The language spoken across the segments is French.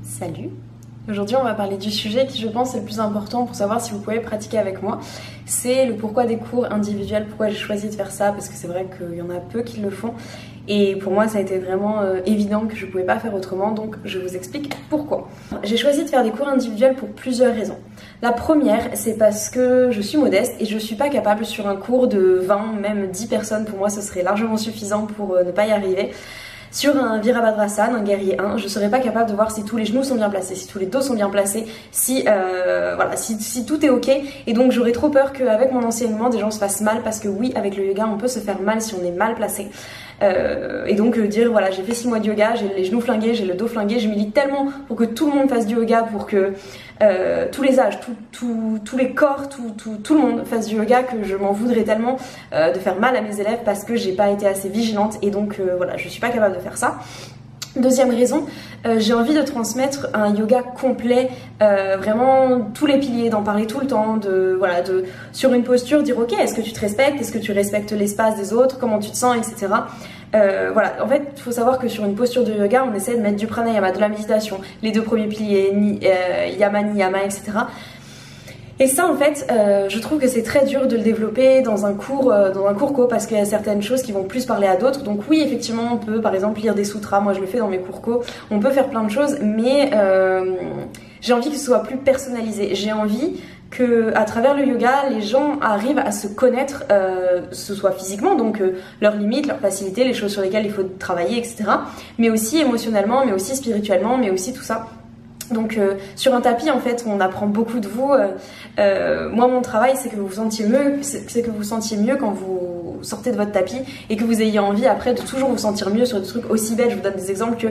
Salut! Aujourd'hui on va parler du sujet qui je pense est le plus important pour savoir si vous pouvez pratiquer avec moi. C'est le pourquoi des cours individuels, pourquoi j'ai choisi de faire ça, parce que c'est vrai qu'il y en a peu qui le font. Et pour moi ça a été vraiment évident que je ne pouvais pas faire autrement, donc je vous explique pourquoi. J'ai choisi de faire des cours individuels pour plusieurs raisons. La première, c'est parce que je suis modeste et je ne suis pas capable sur un cours de 20, même 10 personnes, pour moi ce serait largement suffisant pour ne pas y arriver. Sur un Virabhadrasana, un guerrier 1, je ne serais pas capable de voir si tous les genoux sont bien placés, si tous les dos sont bien placés, si tout est ok. Et donc j'aurais trop peur qu'avec mon enseignement, des gens se fassent mal, parce que oui, avec le yoga, on peut se faire mal si on est mal placé. Et donc dire voilà, j'ai fait 6 mois de yoga, j'ai les genoux flingués, j'ai le dos flingué, je milite tellement pour que tout le monde fasse du yoga, pour que tous les âges, tous les corps, tout le monde fasse du yoga, que je m'en voudrais tellement de faire mal à mes élèves parce que j'ai pas été assez vigilante, et donc voilà, je suis pas capable de faire ça. Deuxième raison, j'ai envie de transmettre un yoga complet, vraiment tous les piliers, d'en parler tout le temps, sur une posture, dire ok, est-ce que tu te respectes, est-ce que tu respectes l'espace des autres, comment tu te sens, etc. Voilà, en fait, il faut savoir que sur une posture de yoga, on essaie de mettre du pranayama, de la méditation, les 2 premiers piliers, yama, niyama, etc. Et ça, en fait, je trouve que c'est très dur de le développer dans un cours co, parce qu'il y a certaines choses qui vont plus parler à d'autres. Donc oui, effectivement, on peut par exemple lire des sutras, moi je le fais dans mes cours co, on peut faire plein de choses, mais j'ai envie que ce soit plus personnalisé. J'ai envie que, à travers le yoga, les gens arrivent à se connaître, ce soit physiquement, donc leurs limites, leurs facilités, les choses sur lesquelles il faut travailler, etc. Mais aussi émotionnellement, mais aussi spirituellement, mais aussi tout ça. Donc sur un tapis, en fait, on apprend beaucoup de vous. Moi, mon travail, c'est que vous vous sentiez mieux, quand vous sortez de votre tapis, et que vous ayez envie après de toujours vous sentir mieux sur des trucs aussi bêtes. Je vous donne des exemples que,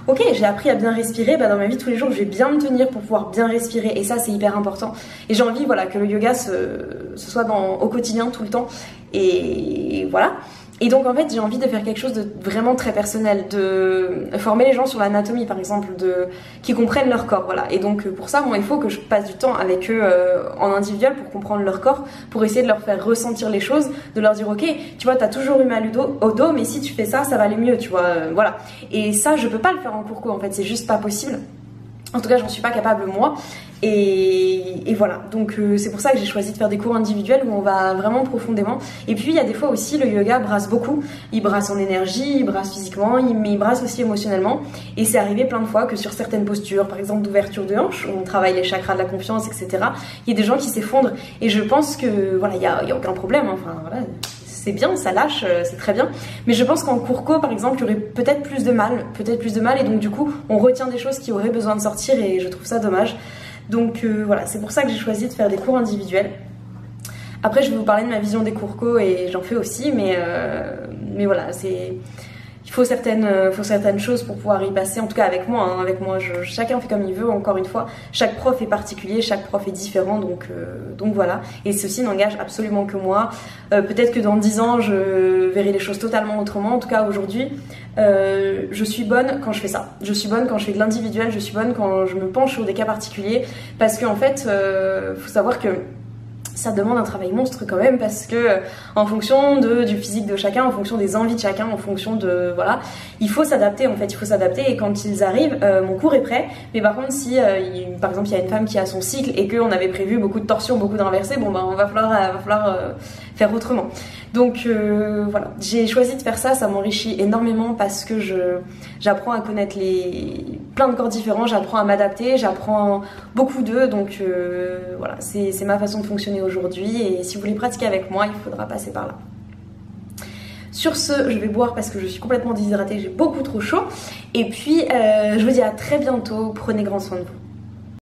ok, j'ai appris à bien respirer, dans ma vie de tous les jours, je vais bien me tenir pour pouvoir bien respirer, et ça, c'est hyper important. Et j'ai envie, voilà, que le yoga ce soit au quotidien, tout le temps, et voilà. Et donc en fait j'ai envie de faire quelque chose de vraiment très personnel, de former les gens sur l'anatomie par exemple, qui comprennent leur corps, voilà. Et donc pour ça, moi il faut que je passe du temps avec eux en individuel pour comprendre leur corps, pour essayer de leur faire ressentir les choses, de leur dire ok, tu vois, t'as toujours eu mal au dos, mais si tu fais ça, ça va aller mieux, tu vois, voilà. Et ça je peux pas le faire en cours co, en fait, c'est juste pas possible. En tout cas, j'en suis pas capable moi, et voilà. Donc c'est pour ça que j'ai choisi de faire des cours individuels où on va vraiment profondément. Et puis il y a des fois aussi, le yoga brasse beaucoup. Il brasse en énergie, il brasse physiquement, mais il brasse aussi émotionnellement. Et c'est arrivé plein de fois que sur certaines postures, par exemple d'ouverture de hanche, où on travaille les chakras de la confiance, etc., il y a des gens qui s'effondrent. Et je pense que voilà, il y a aucun problème, hein. Enfin voilà. C'est bien, ça lâche, c'est très bien. Mais je pense qu'en cours co, par exemple, il y aurait peut-être plus de mal, et donc du coup, on retient des choses qui auraient besoin de sortir, et je trouve ça dommage. Donc voilà, c'est pour ça que j'ai choisi de faire des cours individuels. Après, je vais vous parler de ma vision des cours co, et j'en fais aussi, mais voilà, il faut certaines choses pour pouvoir y passer, en tout cas avec moi, hein. Avec moi, chacun fait comme il veut, encore une fois, chaque prof est particulier, chaque prof est différent, donc voilà. Et ceci n'engage absolument que moi. Peut-être que dans 10 ans, je verrai les choses totalement autrement. En tout cas, aujourd'hui, je suis bonne quand je fais ça. Je suis bonne quand je fais de l'individuel, je suis bonne quand je me penche sur des cas particuliers, parce qu'en fait, faut savoir que ça demande un travail monstre quand même, parce que en fonction du physique de chacun, en fonction des envies de chacun, en fonction de voilà, il faut s'adapter, en fait, il faut s'adapter. Et quand ils arrivent, mon cours est prêt, mais par contre si par exemple il y a une femme qui a son cycle et qu'on avait prévu beaucoup de torsions, beaucoup d'inversés, bon on va falloir faire autrement. Donc voilà, j'ai choisi de faire ça, ça m'enrichit énormément, parce que j'apprends à connaître plein de corps différents, j'apprends à m'adapter, j'apprends beaucoup d'eux, donc voilà, c'est ma façon de fonctionner aujourd'hui, et si vous voulez pratiquer avec moi, il faudra passer par là. Sur ce, je vais boire parce que je suis complètement déshydratée, j'ai beaucoup trop chaud, et puis je vous dis à très bientôt, prenez grand soin de vous.